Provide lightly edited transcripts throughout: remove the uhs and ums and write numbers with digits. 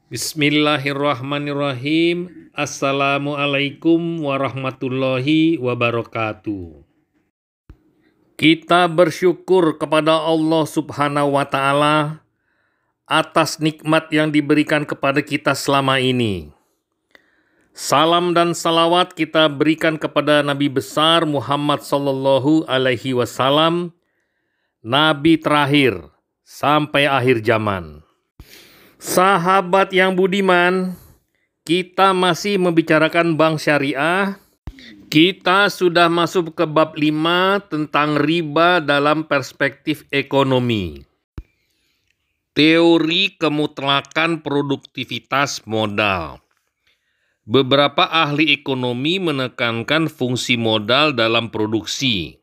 Bismillahirrahmanirrahim. Assalamualaikum warahmatullahi wabarakatuh. Kita bersyukur kepada Allah Subhanahu wa Ta'ala atas nikmat yang diberikan kepada kita selama ini. Salam dan salawat kita berikan kepada Nabi besar Muhammad Sallallahu Alaihi Wasallam, Nabi terakhir sampai akhir zaman. Sahabat yang budiman, kita masih membicarakan bank syariah. Kita sudah masuk ke bab 5 tentang riba dalam perspektif ekonomi. Teori kemutlakan produktivitas modal. Beberapa ahli ekonomi menekankan fungsi modal dalam produksi.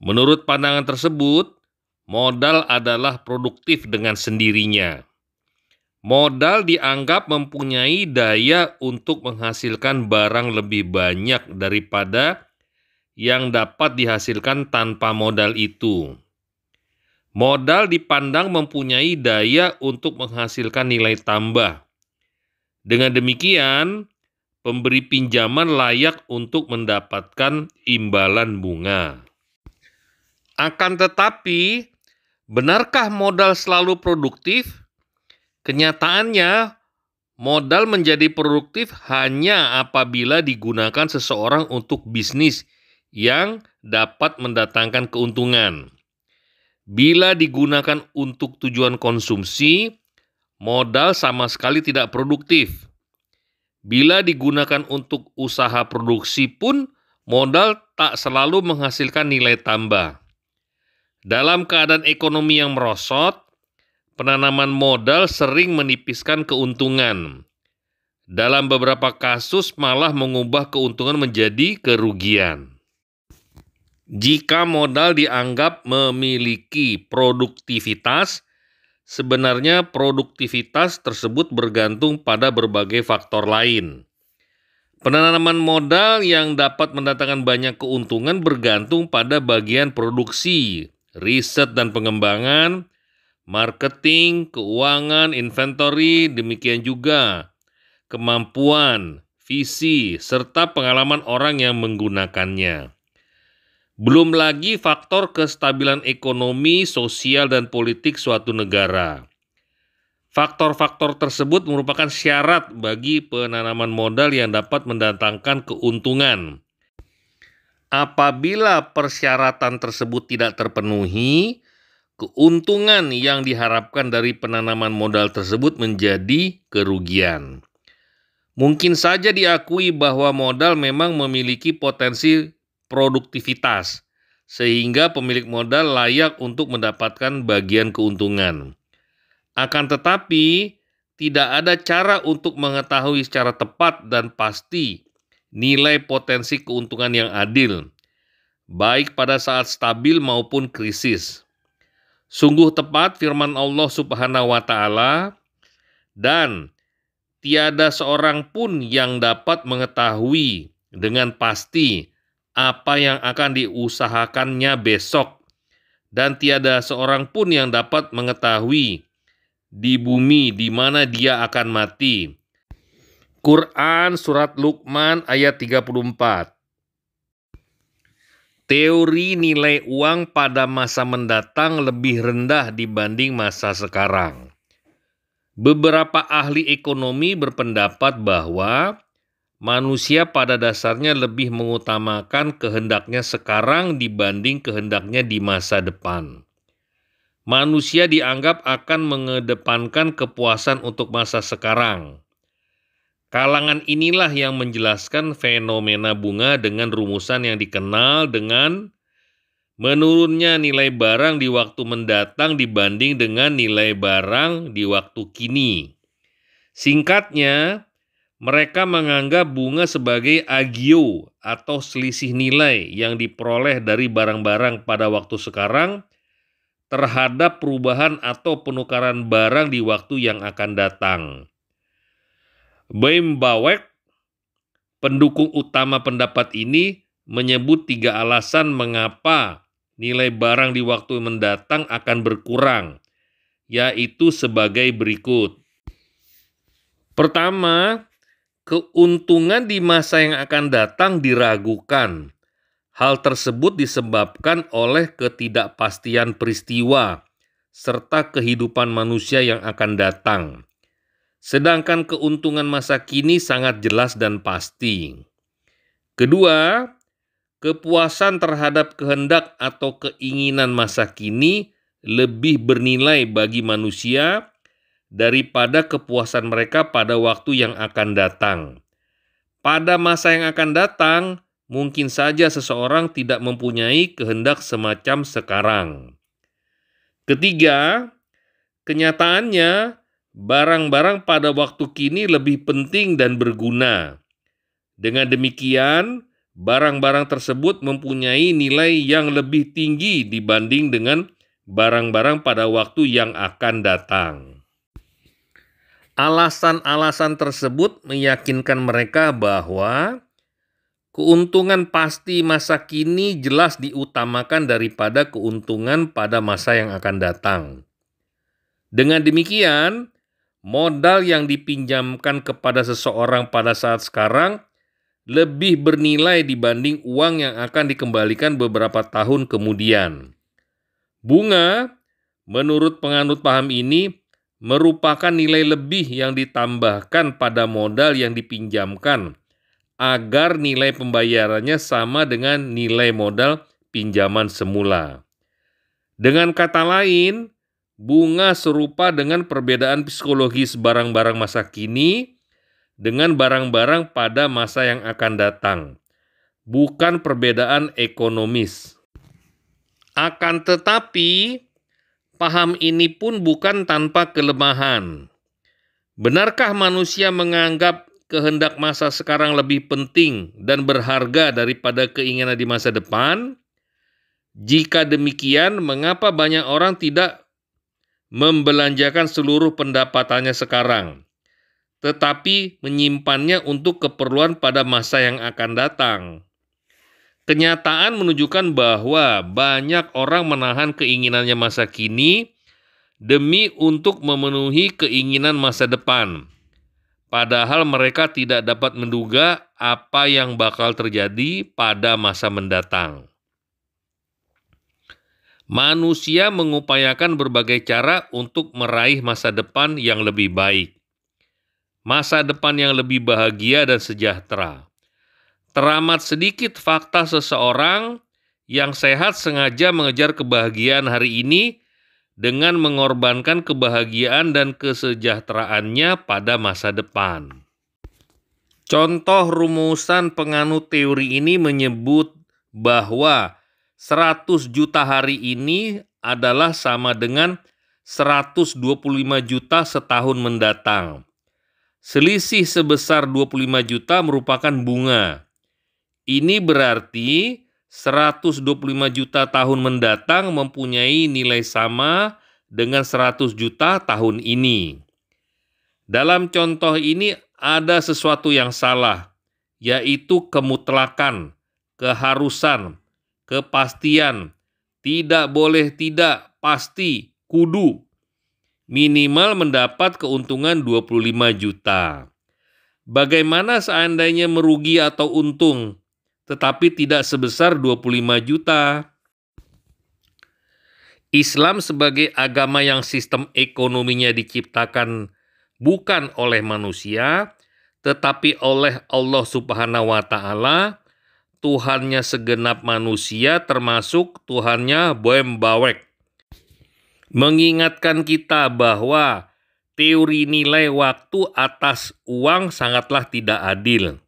Menurut pandangan tersebut, modal adalah produktif dengan sendirinya. Modal dianggap mempunyai daya untuk menghasilkan barang lebih banyak daripada yang dapat dihasilkan tanpa modal itu. Modal dipandang mempunyai daya untuk menghasilkan nilai tambah. Dengan demikian, pemberi pinjaman layak untuk mendapatkan imbalan bunga. Akan tetapi, benarkah modal selalu produktif? Kenyataannya, modal menjadi produktif hanya apabila digunakan seseorang untuk bisnis yang dapat mendatangkan keuntungan. Bila digunakan untuk tujuan konsumsi, modal sama sekali tidak produktif. Bila digunakan untuk usaha produksi pun, modal tak selalu menghasilkan nilai tambah. Dalam keadaan ekonomi yang merosot, penanaman modal sering menipiskan keuntungan. Dalam beberapa kasus malah mengubah keuntungan menjadi kerugian. Jika modal dianggap memiliki produktivitas, sebenarnya produktivitas tersebut bergantung pada berbagai faktor lain. Penanaman modal yang dapat mendatangkan banyak keuntungan bergantung pada bagian produksi, riset dan pengembangan, marketing, keuangan, inventory, demikian juga kemampuan, visi, serta pengalaman orang yang menggunakannya. Belum lagi faktor kestabilan ekonomi, sosial, dan politik suatu negara. Faktor-faktor tersebut merupakan syarat bagi penanaman modal yang dapat mendatangkan keuntungan. Apabila persyaratan tersebut tidak terpenuhi, keuntungan yang diharapkan dari penanaman modal tersebut menjadi kerugian. Mungkin saja diakui bahwa modal memang memiliki potensi produktivitas, sehingga pemilik modal layak untuk mendapatkan bagian keuntungan. Akan tetapi, tidak ada cara untuk mengetahui secara tepat dan pasti nilai potensi keuntungan yang adil, baik pada saat stabil maupun krisis. Sungguh tepat firman Allah Subhanahu wa Ta'ala, dan tiada seorang pun yang dapat mengetahui dengan pasti apa yang akan diusahakannya besok, dan tiada seorang pun yang dapat mengetahui di bumi di mana dia akan mati. Quran Surat Luqman ayat 34. Teori nilai uang pada masa mendatang lebih rendah dibanding masa sekarang. Beberapa ahli ekonomi berpendapat bahwa manusia pada dasarnya lebih mengutamakan kehendaknya sekarang dibanding kehendaknya di masa depan. Manusia dianggap akan mengedepankan kepuasan untuk masa sekarang. Kalangan inilah yang menjelaskan fenomena bunga dengan rumusan yang dikenal dengan menurunnya nilai barang di waktu mendatang dibanding dengan nilai barang di waktu kini. Singkatnya, mereka menganggap bunga sebagai agio atau selisih nilai yang diperoleh dari barang-barang pada waktu sekarang terhadap perubahan atau penukaran barang di waktu yang akan datang. Baumbach, pendukung utama pendapat ini, menyebut 3 alasan mengapa nilai barang di waktu mendatang akan berkurang, yaitu sebagai berikut. Pertama, keuntungan di masa yang akan datang diragukan. Hal tersebut disebabkan oleh ketidakpastian peristiwa serta kehidupan manusia yang akan datang. Sedangkan keuntungan masa kini sangat jelas dan pasti. Kedua, kepuasan terhadap kehendak atau keinginan masa kini lebih bernilai bagi manusia daripada kepuasan mereka pada waktu yang akan datang. Pada masa yang akan datang, mungkin saja seseorang tidak mempunyai kehendak semacam sekarang. Ketiga, kenyataannya barang-barang pada waktu kini lebih penting dan berguna. Dengan demikian, barang-barang tersebut mempunyai nilai yang lebih tinggi dibanding dengan barang-barang pada waktu yang akan datang. Alasan-alasan tersebut meyakinkan mereka bahwa keuntungan pasti masa kini jelas diutamakan daripada keuntungan pada masa yang akan datang. Dengan demikian, modal yang dipinjamkan kepada seseorang pada saat sekarang lebih bernilai dibanding uang yang akan dikembalikan beberapa tahun kemudian. Bunga, menurut penganut paham ini, merupakan nilai lebih yang ditambahkan pada modal yang dipinjamkan agar nilai pembayarannya sama dengan nilai modal pinjaman semula. Dengan kata lain, bunga serupa dengan perbedaan psikologis barang-barang masa kini dengan barang-barang pada masa yang akan datang, bukan perbedaan ekonomis. Akan tetapi, paham ini pun bukan tanpa kelemahan. Benarkah manusia menganggap kehendak masa sekarang lebih penting dan berharga daripada keinginan di masa depan? Jika demikian, mengapa banyak orang tidak membelanjakan seluruh pendapatannya sekarang, tetapi menyimpannya untuk keperluan pada masa yang akan datang? Kenyataan menunjukkan bahwa banyak orang menahan keinginannya masa kini demi untuk memenuhi keinginan masa depan, padahal mereka tidak dapat menduga apa yang bakal terjadi pada masa mendatang. Manusia mengupayakan berbagai cara untuk meraih masa depan yang lebih baik, masa depan yang lebih bahagia dan sejahtera. Teramat sedikit fakta seseorang yang sehat sengaja mengejar kebahagiaan hari ini dengan mengorbankan kebahagiaan dan kesejahteraannya pada masa depan. Contoh rumusan penganut teori ini menyebut bahwa 100 juta hari ini adalah sama dengan 125 juta setahun mendatang. Selisih sebesar 25 juta merupakan bunga. Ini berarti 125 juta tahun mendatang mempunyai nilai sama dengan 100 juta tahun ini. Dalam contoh ini ada sesuatu yang salah, yaitu kemutlakan, keharusan, kepastian, tidak boleh tidak, pasti, kudu. Minimal mendapat keuntungan 25 juta. Bagaimana seandainya merugi atau untung, tetapi tidak sebesar 25 juta? Islam sebagai agama yang sistem ekonominya diciptakan bukan oleh manusia, tetapi oleh Allah Subhanahu wa Ta'ala, Tuhannya segenap manusia, termasuk Tuhannya Boem Bawek, mengingatkan kita bahwa teori nilai waktu atas uang sangatlah tidak adil.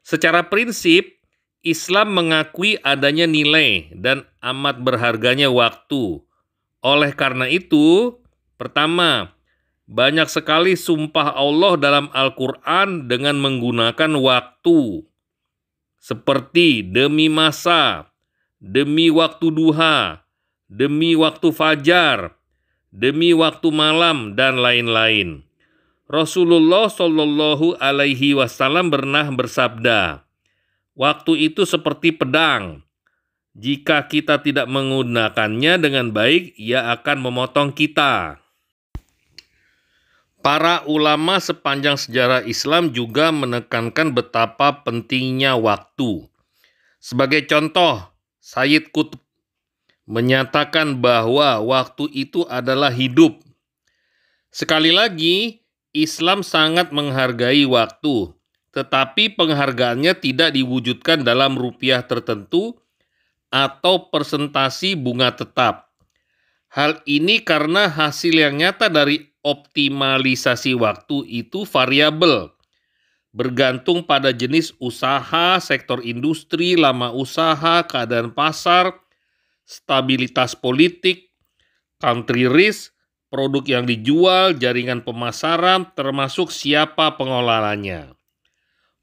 Secara prinsip, Islam mengakui adanya nilai dan amat berharganya waktu. Oleh karena itu, pertama, banyak sekali sumpah Allah dalam Al-Quran dengan menggunakan waktu, seperti demi masa, demi waktu duha, demi waktu fajar, demi waktu malam, dan lain-lain. Rasulullah Shallallahu Alaihi Wasallam pernah bersabda, waktu itu seperti pedang. Jika kita tidak menggunakannya dengan baik, ia akan memotong kita. Para ulama sepanjang sejarah Islam juga menekankan betapa pentingnya waktu. Sebagai contoh, Sayyid Qutb menyatakan bahwa waktu itu adalah hidup. Sekali lagi, Islam sangat menghargai waktu, tetapi penghargaannya tidak diwujudkan dalam rupiah tertentu atau persentasi bunga tetap. Hal ini karena hasil yang nyata dari optimalisasi waktu itu variabel, bergantung pada jenis usaha, sektor industri, lama usaha, keadaan pasar, stabilitas politik, country risk, produk yang dijual, jaringan pemasaran, termasuk siapa pengelolanya.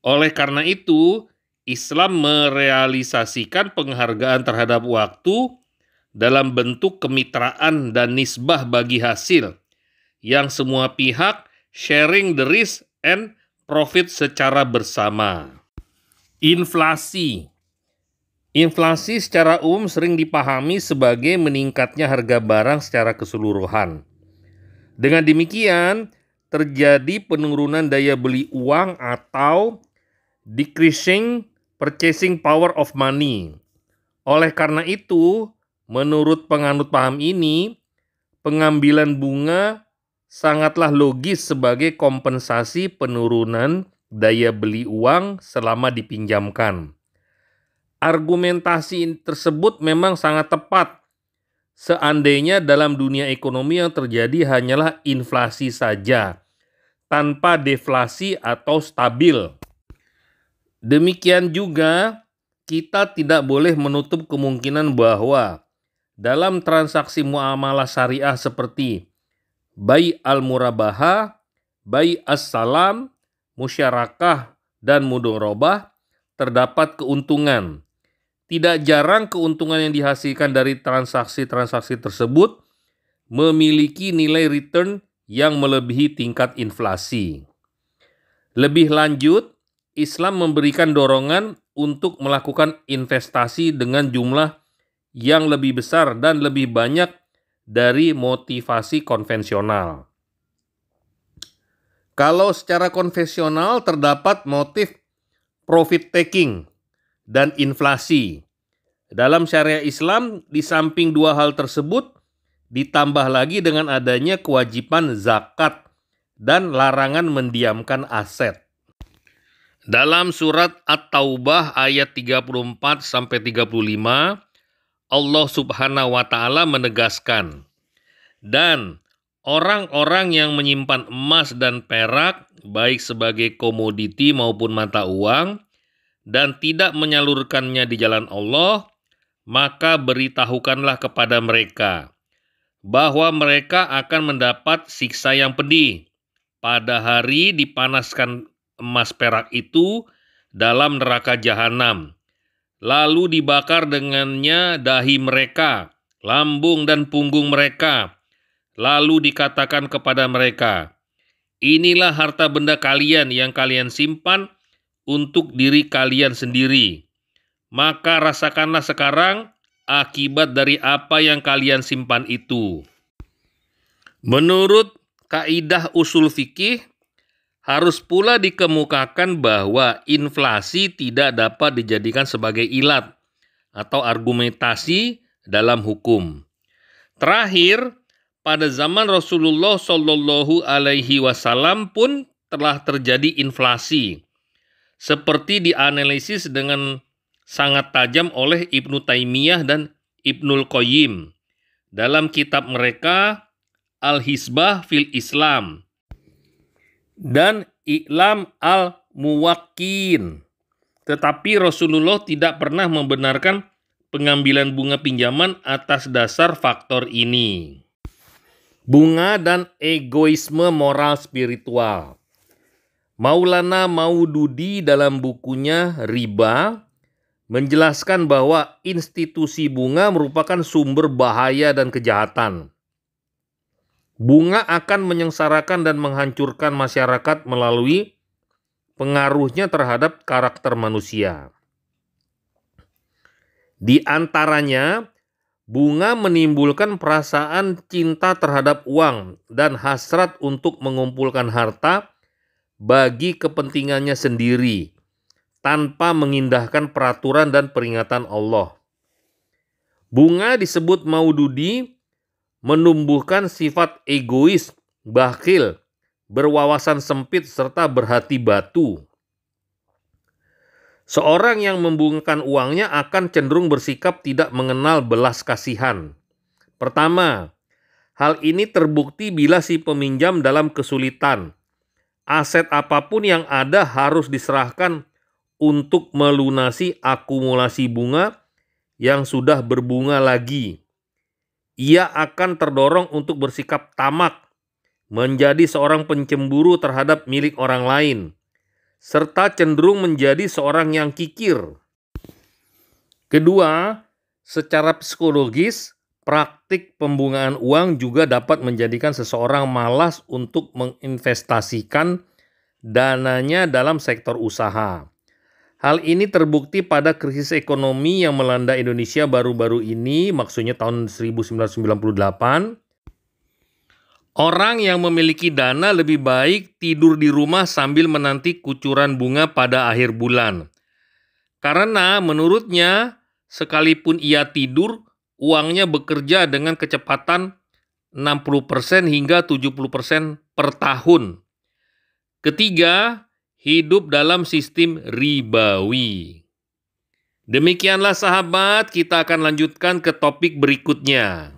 Oleh karena itu, Islam merealisasikan penghargaan terhadap waktu dalam bentuk kemitraan dan nisbah bagi hasil, yang semua pihak sharing the risk and profit secara bersama. Inflasi. Inflasi secara umum sering dipahami sebagai meningkatnya harga barang secara keseluruhan. Dengan demikian, terjadi penurunan daya beli uang atau decreasing purchasing power of money. Oleh karena itu, menurut penganut paham ini, pengambilan bunga sangatlah logis sebagai kompensasi penurunan daya beli uang selama dipinjamkan. Argumentasi tersebut memang sangat tepat seandainya dalam dunia ekonomi yang terjadi hanyalah inflasi saja, tanpa deflasi atau stabil. Demikian juga, kita tidak boleh menutup kemungkinan bahwa dalam transaksi muamalah syariah seperti bai al-murabahah, bai as-salam, musyarakah, dan mudorobah terdapat keuntungan. Tidak jarang keuntungan yang dihasilkan dari transaksi-transaksi tersebut memiliki nilai return yang melebihi tingkat inflasi. Lebih lanjut, Islam memberikan dorongan untuk melakukan investasi dengan jumlah yang lebih besar dan lebih banyak dari motivasi konvensional. Kalau secara konvensional terdapat motif profit taking dan inflasi. Dalam syariah Islam, di samping dua hal tersebut, ditambah lagi dengan adanya kewajiban zakat dan larangan mendiamkan aset. Dalam surat At-Taubah ayat 34-35, Allah Subhanahu wa Ta'ala menegaskan, "Dan orang-orang yang menyimpan emas dan perak, baik sebagai komoditi maupun mata uang, dan tidak menyalurkannya di jalan Allah, maka beritahukanlah kepada mereka bahwa mereka akan mendapat siksa yang pedih pada hari dipanaskan emas perak itu dalam neraka jahanam, lalu dibakar dengannya dahi mereka, lambung dan punggung mereka, lalu dikatakan kepada mereka, inilah harta benda kalian yang kalian simpan untuk diri kalian sendiri. Maka rasakanlah sekarang akibat dari apa yang kalian simpan itu." Menurut kaidah usul fikih, harus pula dikemukakan bahwa inflasi tidak dapat dijadikan sebagai ilat atau argumentasi dalam hukum. Terakhir, pada zaman Rasulullah Shallallahu Alaihi Wasallam pun telah terjadi inflasi, seperti dianalisis dengan sangat tajam oleh Ibnu Taimiyah dan Ibnul Qayyim dalam kitab mereka Al-Hisbah fil Islam dan I'lam al-Muwakkin. Tetapi Rasulullah tidak pernah membenarkan pengambilan bunga pinjaman atas dasar faktor ini. Bunga dan egoisme moral spiritual. Maulana Maududi dalam bukunya Riba menjelaskan bahwa institusi bunga merupakan sumber bahaya dan kejahatan. Bunga akan menyengsarakan dan menghancurkan masyarakat melalui pengaruhnya terhadap karakter manusia. Di antaranya, Bunga menimbulkan perasaan cinta terhadap uang dan hasrat untuk mengumpulkan harta bagi kepentingannya sendiri, tanpa mengindahkan peraturan dan peringatan Allah. Bunga disebut maududi, menumbuhkan sifat egois, bakhil, berwawasan sempit, serta berhati batu. Seorang yang membungakan uangnya akan cenderung bersikap tidak mengenal belas kasihan. Pertama, hal ini terbukti bila si peminjam dalam kesulitan. Aset apapun yang ada harus diserahkan untuk melunasi akumulasi bunga yang sudah berbunga lagi. Ia akan terdorong untuk bersikap tamak, menjadi seorang pencemburu terhadap milik orang lain, serta cenderung menjadi seorang yang kikir. Kedua, secara psikologis, praktik pembungaan uang juga dapat menjadikan seseorang malas untuk menginvestasikan dananya dalam sektor usaha. Hal ini terbukti pada krisis ekonomi yang melanda Indonesia baru-baru ini, maksudnya tahun 1998. Orang yang memiliki dana lebih baik tidur di rumah sambil menanti kucuran bunga pada akhir bulan. Karena menurutnya, sekalipun ia tidur, uangnya bekerja dengan kecepatan 60% hingga 70% per tahun. Ketiga, hidup dalam sistem ribawi. Demikianlah sahabat, kita akan lanjutkan ke topik berikutnya.